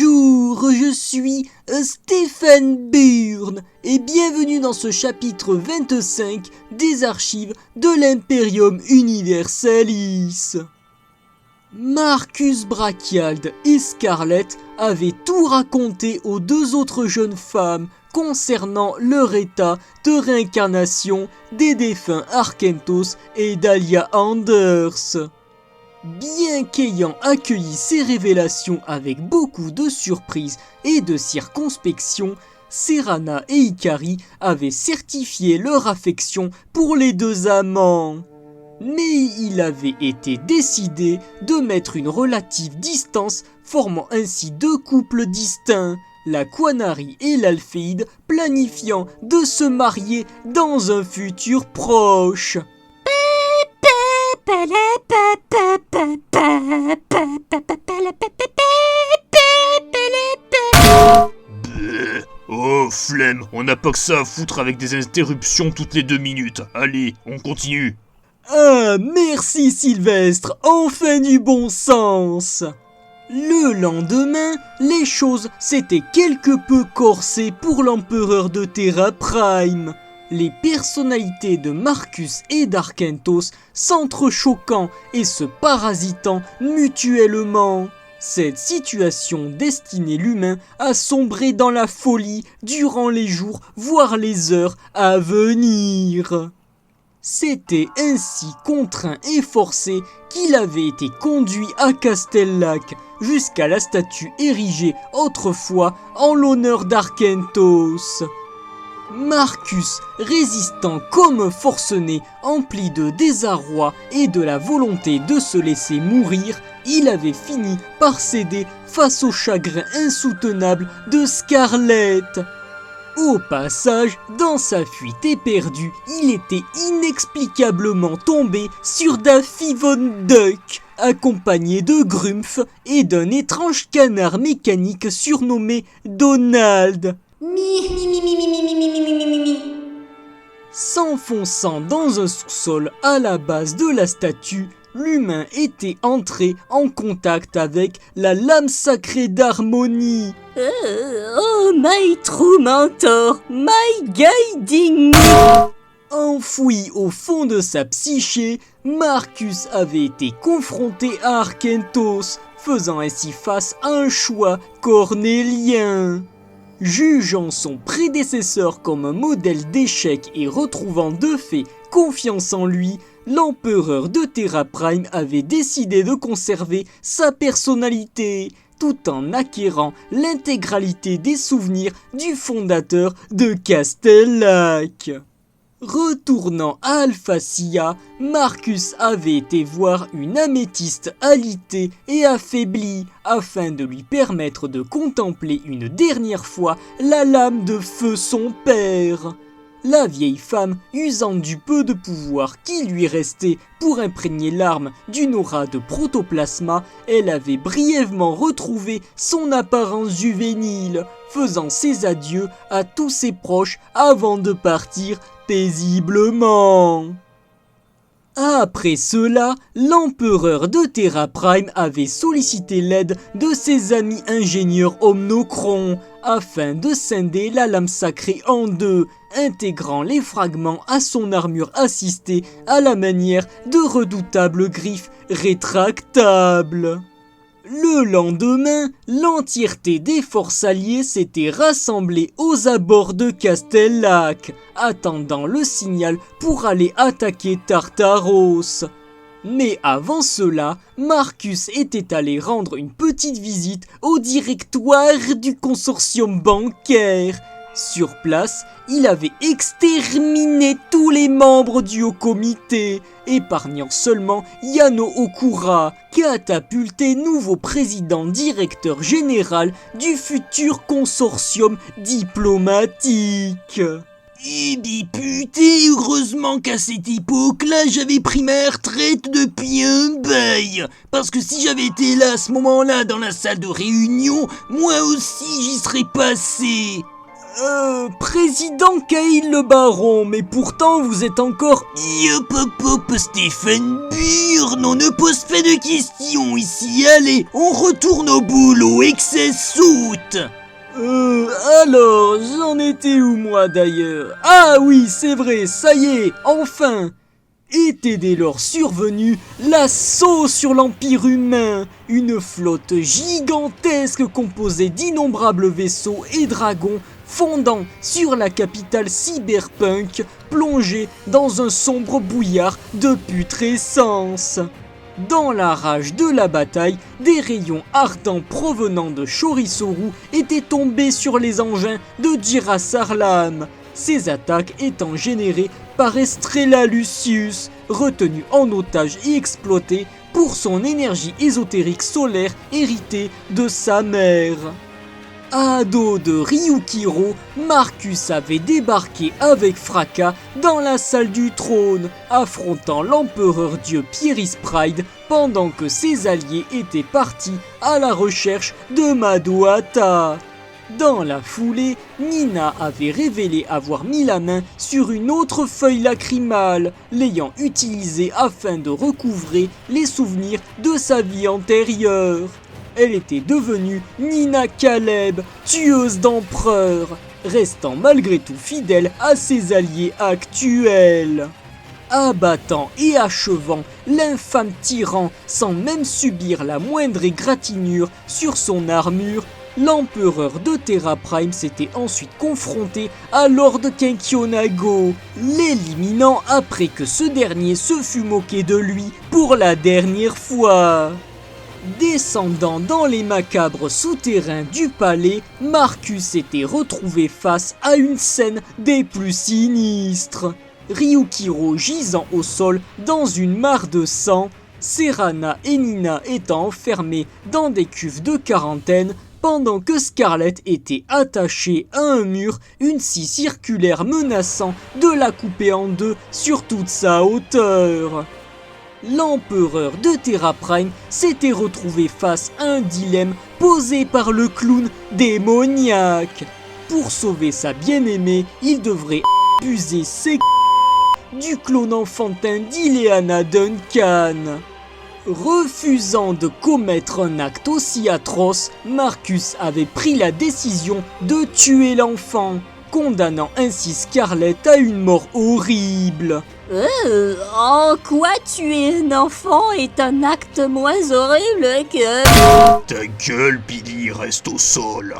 Bonjour, je suis Stéphane Burn et bienvenue dans ce chapitre 25 des archives de l'Imperium Universalis. Marcus Brachiald et Scarlett avaient tout raconté aux deux autres jeunes femmes concernant leur état de réincarnation des défunts Arkentos et Dahlia Anders. Bien qu'ayant accueilli ces révélations avec beaucoup de surprise et de circonspection, Serana et Ikari avaient certifié leur affection pour les deux amants. Mais il avait été décidé de mettre une relative distance, formant ainsi deux couples distincts, la Quanari et l'Alphéide, planifiant de se marier dans un futur proche. Oh, flemme, on n'a pas que ça à foutre avec des interruptions toutes les 2 minutes. Allez, on continue. Ah, merci Sylvestre, enfin du bon sens. Le lendemain, les choses s'étaient quelque peu corsées pour l'empereur de Terra Prime. Les personnalités de Marcus et d'Arkentos s'entrechoquant et se parasitant mutuellement. Cette situation destinait l'humain à sombrer dans la folie durant les jours, voire les heures à venir. C'était ainsi contraint et forcé qu'il avait été conduit à Castellac, jusqu'à la statue érigée autrefois en l'honneur d'Arkentos. Marcus, résistant comme forcené, empli de désarroi et de la volonté de se laisser mourir, il avait fini par céder face au chagrin insoutenable de Scarlett. Au passage, dans sa fuite éperdue, il était inexplicablement tombé sur Daffy Von Duck, accompagné de Grumpf et d'un étrange canard mécanique surnommé Donald. S'enfonçant dans un sous-sol à la base de la statue, l'humain était entré en contact avec la lame sacrée d'harmonie. Oh, my true mentor, my guiding. Enfoui au fond de sa psyché, Marcus avait été confronté à Arkentos, faisant ainsi face à un choix cornélien. Jugeant son prédécesseur comme un modèle d'échec et retrouvant de fait confiance en lui, l'empereur de Terra Prime avait décidé de conserver sa personnalité, tout en acquérant l'intégralité des souvenirs du fondateur de Castellac. Retournant à Alphacia, Marcus avait été voir une améthyste alitée et affaiblie afin de lui permettre de contempler une dernière fois la lame de feu son père. La vieille femme, usant du peu de pouvoir qui lui restait pour imprégner l'arme d'une aura de protoplasma, elle avait brièvement retrouvé son apparence juvénile, faisant ses adieux à tous ses proches avant de partir paisiblement. Après cela, l'empereur de Terra Prime avait sollicité l'aide de ses amis ingénieurs Omnocron afin de scinder la lame sacrée en deux, intégrant les fragments à son armure assistée à la manière de redoutables griffes rétractables. Le lendemain, l'entièreté des forces alliées s'était rassemblée aux abords de Castellac, attendant le signal pour aller attaquer Tartaros. Mais avant cela, Marcus était allé rendre une petite visite au directoire du consortium bancaire. Sur place, il avait exterminé tous les membres du haut comité, épargnant seulement Yano Okura, catapulté nouveau président directeur général du futur consortium diplomatique. Eh bien putain, heureusement qu'à cette époque-là, j'avais pris ma retraite depuis un bail. Parce que si j'avais été là à ce moment-là dans la salle de réunion, moi aussi j'y serais passé. Président Caïl le Baron, mais pourtant vous êtes encore... Yop hop hop, Stéphane Burn, on ne pose pas de questions ici, allez, on retourne au boulot, excess saute. Alors, j'en étais où moi d'ailleurs? Ah oui, c'est vrai, ça y est, enfin! Était dès lors survenu l'assaut sur l'Empire humain, une flotte gigantesque composée d'innombrables vaisseaux et dragons fondant sur la capitale cyberpunk, plongée dans un sombre brouillard de putrescence. Dans la rage de la bataille, des rayons ardents provenant de Chorisoru étaient tombés sur les engins de Jirasarlam, ces attaques étant générées par Estrella Lucius, retenu en otage et exploité pour son énergie ésotérique solaire héritée de sa mère. À dos de Ryukiro, Marcus avait débarqué avec fracas dans la salle du trône, affrontant l'empereur dieu Pieris Pride pendant que ses alliés étaient partis à la recherche de Madohata. Dans la foulée, Nina avait révélé avoir mis la main sur une autre feuille lacrymale, l'ayant utilisée afin de recouvrer les souvenirs de sa vie antérieure. Elle était devenue Nina Caleb, tueuse d'empereurs, restant malgré tout fidèle à ses alliés actuels. Abattant et achevant l'infâme tyran sans même subir la moindre égratignure sur son armure, l'empereur de Terra Prime s'était ensuite confronté à Lord Kenkyonago, l'éliminant après que ce dernier se fût moqué de lui pour la dernière fois. Descendant dans les macabres souterrains du palais, Marcus s'était retrouvé face à une scène des plus sinistres. Ryukiro gisant au sol dans une mare de sang, Serana et Nina étant enfermés dans des cuves de quarantaine, pendant que Scarlett était attachée à un mur, une scie circulaire menaçant de la couper en deux sur toute sa hauteur. L'empereur de Terra Prime s'était retrouvé face à un dilemme posé par le clown démoniaque. Pour sauver sa bien-aimée, il devrait abuser ses du clone enfantin d'Ileana Duncan. Refusant de commettre un acte aussi atroce, Marcus avait pris la décision de tuer l'enfant, condamnant ainsi Scarlett à une mort horrible. En quoi tuer un enfant est un acte moins horrible que... Ta gueule, Billy, reste au sol.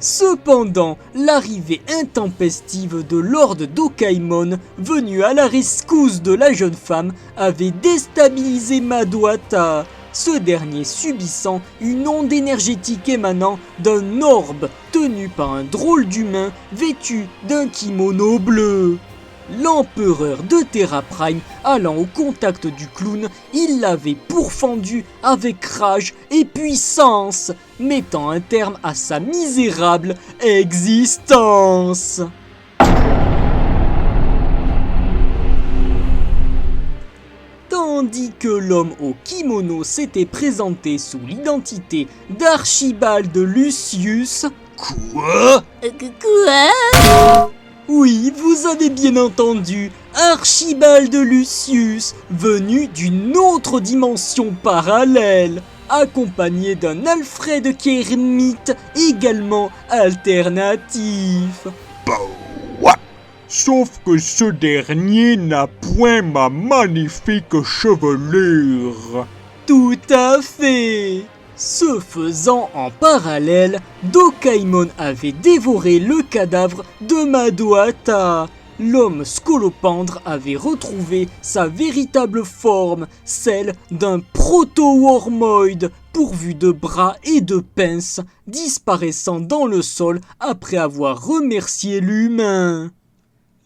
Cependant, l'arrivée intempestive de Lord Dokaimon, venu à la rescousse de la jeune femme, avait déstabilisé Madohata, ce dernier subissant une onde énergétique émanant d'un orbe tenu par un drôle d'humain vêtu d'un kimono bleu. L'empereur de Terra Prime, allant au contact du clown, il l'avait pourfendu avec rage et puissance, mettant un terme à sa misérable existence. Tandis que l'homme au kimono s'était présenté sous l'identité d'Archibald Lucius. Quoi? Quoi? Oui, vous avez bien entendu, Archibald Lucius, venu d'une autre dimension parallèle, accompagné d'un Alfred Kermit également alternatif. Bah ouais. Sauf que ce dernier n'a point ma magnifique chevelure. Tout à fait. Ce faisant en parallèle, Dokaimon avait dévoré le cadavre de Madohata. L'homme scolopendre avait retrouvé sa véritable forme, celle d'un proto-wormoid pourvu de bras et de pinces, disparaissant dans le sol après avoir remercié l'humain.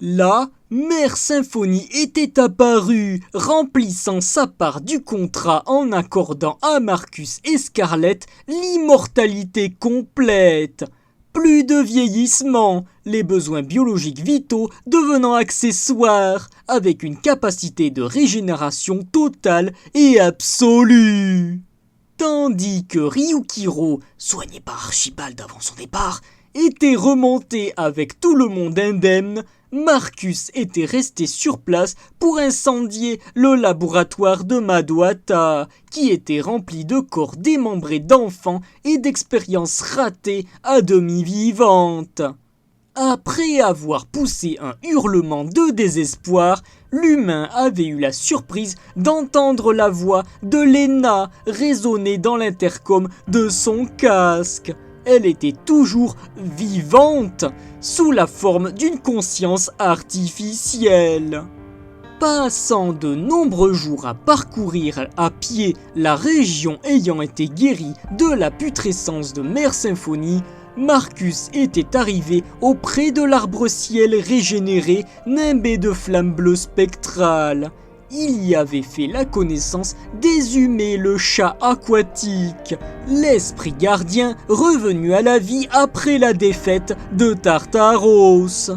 Là, Mère Symphonie était apparue, remplissant sa part du contrat en accordant à Marcus et Scarlett l'immortalité complète. Plus de vieillissement, les besoins biologiques vitaux devenant accessoires, avec une capacité de régénération totale et absolue. Tandis que Ryukiro, soigné par Archibald avant son départ, était remonté avec tout le monde indemne, Marcus était resté sur place pour incendier le laboratoire de Madoata, qui était rempli de corps démembrés d'enfants et d'expériences ratées à demi vivantes. Après avoir poussé un hurlement de désespoir, l'humain avait eu la surprise d'entendre la voix de Lena résonner dans l'intercom de son casque. Elle était toujours vivante, sous la forme d'une conscience artificielle. Passant de nombreux jours à parcourir à pied la région ayant été guérie de la putrescence de Mère Symphonie, Marcus était arrivé auprès de l'arbre-ciel régénéré nimbé de flammes bleues spectrales. Il y avait fait la connaissance d'Ezumé le chat aquatique, l'esprit gardien revenu à la vie après la défaite de Tartaros.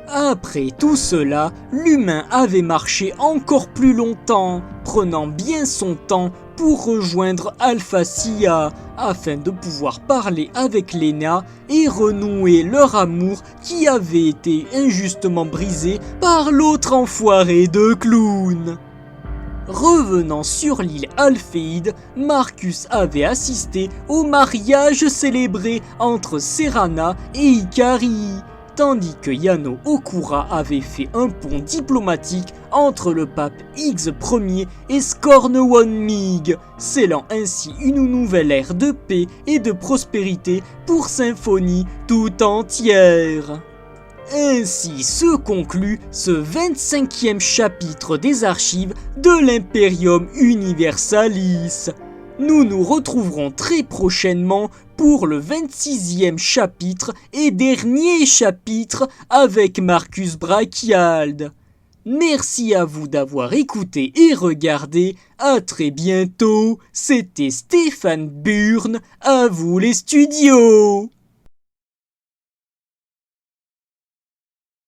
Après tout cela, l'humain avait marché encore plus longtemps, prenant bien son temps pour rejoindre Alphacia, afin de pouvoir parler avec Lena et renouer leur amour qui avait été injustement brisé par l'autre enfoiré de clown. Revenant sur l'île Alphéide, Marcus avait assisté au mariage célébré entre Serana et Ikari, tandis que Yano Okura avait fait un pont diplomatique entre le pape X Ier et Scorn One Mig, scellant ainsi une nouvelle ère de paix et de prospérité pour Symphonie tout entière. Ainsi se conclut ce 25e chapitre des archives de l'Imperium Universalis. Nous nous retrouverons très prochainement pour le 26e chapitre et dernier chapitre avec Marcus Brachiald. Merci à vous d'avoir écouté et regardé. À très bientôt. C'était Stéphane Burn. À vous les studios.